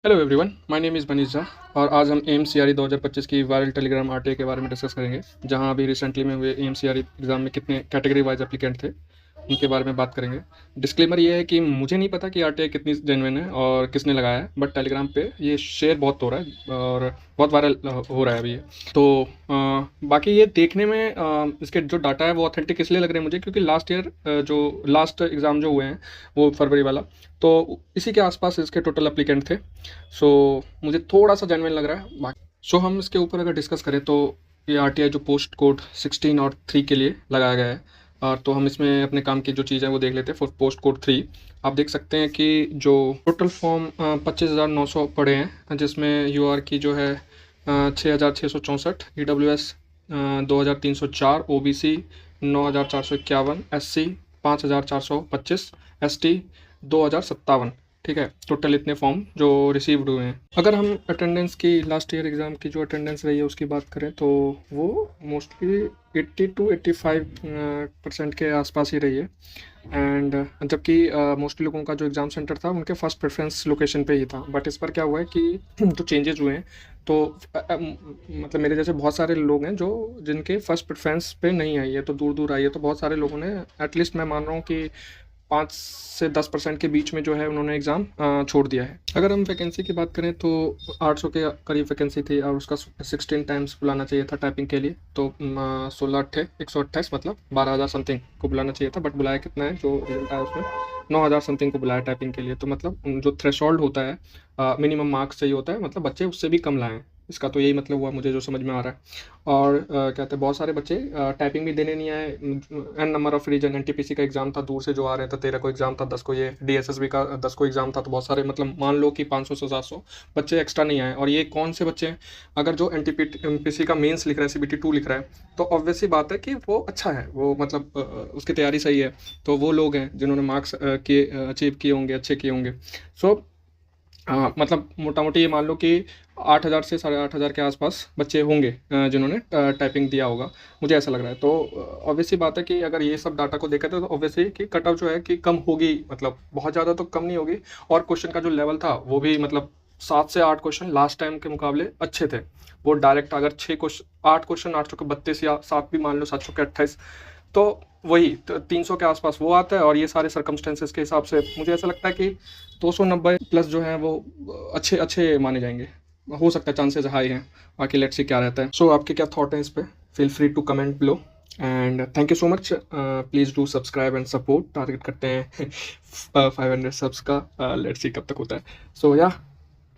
Hello everyone, my name is Manish Jha और आज हम एएमसीआरई 2025 की वायरल टेलीग्राम आरटीए के बारे में डिस्कस करेंगे। जहां अभी रिसेंटली में हुए एएमसीआरई एग्ज़ाम में कितने कैटेगरी वाइज एप्लीकेंट थे, उनके बारे में बात करेंगे। डिस्क्लेमर ये है कि मुझे नहीं पता कि आरटीए कितनी जेन्युइन है और किसने लगाया है, बट टेलीग्राम पे ये शेयर बहुत हो रहा है और बहुत वायरल हो रहा है अभी ये। तो बाकी ये देखने में इसके जो डाटा है वो ऑथेंटिक इसलिए लग रहे हैं मुझे, क्योंकि लास्ट ईयर जो लास्ट एग्ज़ाम जो हुए हैं वो फरवरी वाला, तो इसी के आसपास इसके टोटल एप्लीकेंट थे। सो मुझे थोड़ा सा जेन्युइन लग रहा है। बाकी हम इसके ऊपर अगर डिस्कस करें तो ये आरटीआई जो पोस्ट कोड 16 और 3 के लिए लगाया गया है। और तो हम इसमें अपने काम की जो चीज़ है वो देख लेते हैं। फॉर पोस्ट कोड 3 आप देख सकते हैं कि जो टोटल फॉर्म 25,900 पड़े हैं, जिसमें यूआर की जो है 6,664, ईडब्ल्यूएस 2,304, ओबीसी 9,451, एससी 5,425, एसटी 2,057। ठीक है, टोटल इतने फॉर्म जो रिसीव्ड हुए हैं। अगर हम अटेंडेंस की लास्ट ईयर एग्ज़ाम की जो अटेंडेंस रही है उसकी बात करें तो वो मोस्टली 80 to 85% के आसपास ही रही है। एंड जबकि मोस्टली लोगों का जो एग्ज़ाम सेंटर था उनके फर्स्ट प्रेफरेंस लोकेशन पे ही था। बट इस बार क्या हुआ है कि जो चेंजेस हुए हैं, तो मतलब मेरे जैसे बहुत सारे लोग हैं जो जिनके फर्स्ट प्रेफरेंस पे नहीं आई है, तो दूर दूर आई है। तो बहुत सारे लोगों ने, एटलीस्ट मैं मान रहा हूँ कि 5 से 10% के बीच में जो है उन्होंने एग्ज़ाम छोड़ दिया है। अगर हम वैकेंसी की बात करें तो 800 के करीब वैकेंसी थी और उसका 16 टाइम्स बुलाना चाहिए था टाइपिंग के लिए। तो 16 अट्ठे 128, मतलब 12,000 समथिंग को बुलाना चाहिए था। बट बुलाया कितना है, जो रिजल्ट आया उसमें 9,000 समथिंग को बुलाया टाइपिंग के लिए। तो मतलब जो थ्रेशोल्ड होता है, मिनिमम मार्क्स चाहिए होता है, मतलब बच्चे उससे भी कम लाए हैं। इसका तो यही मतलब हुआ मुझे जो समझ में आ रहा है। और कहते हैं बहुत सारे बच्चे टाइपिंग भी देने नहीं आए। N number of reason, NTPC का एग्जाम था, दूर से जो आ रहे थे। 13 को एग्जाम था, 10 को ये डीएसएसबी का 10 को एग्जाम था। तो बहुत सारे, मतलब मान लो कि 500 से 700 बच्चे एक्स्ट्रा नहीं आए। और ये कौन से बच्चे हैं? अगर जो एनटीपीसी का मेंस लिख रहा है, सीबीटी 2 लिख रहा है, तो ऑब्वियस सी बात है कि वो अच्छा है, वो मतलब उसकी तैयारी सही है। तो वो लोग हैं जिन्होंने मार्क्स किए, अचीव किए होंगे, अच्छे किए होंगे। सो हाँ, मतलब मोटा मोटी ये मान लो कि 8,000 से 8,500 के आसपास बच्चे होंगे जिन्होंने टाइपिंग दिया होगा, मुझे ऐसा लग रहा है। तो ऑब्वियस सी बात है कि अगर ये सब डाटा को देखा तो ऑब्वियसली कि कट ऑफ जो है कि कम होगी, मतलब बहुत ज़्यादा तो कम नहीं होगी। और क्वेश्चन का जो लेवल था वो भी, मतलब 7 से 8 क्वेश्चन लास्ट टाइम के मुकाबले अच्छे थे। वो डायरेक्ट अगर 8 क्वेश्चन 800 के 32 या 7 भी मान लो 700 के 28, तो वही 300 के आसपास वो आता है। और ये सारे सर्कमस्टेंसेस के हिसाब से मुझे ऐसा लगता है कि 290 प्लस जो है वो अच्छे अच्छे माने जाएंगे। हो सकता है, चांसेस हाई हैं। बाकी लेट्स सी क्या रहता है। सो आपके क्या थॉट हैं इस पे? Feel free to comment below and thank you so much. Please do subscribe and support. Target करते हैं 500 सब्स का। लेट्स सी कब तक होता है। सो या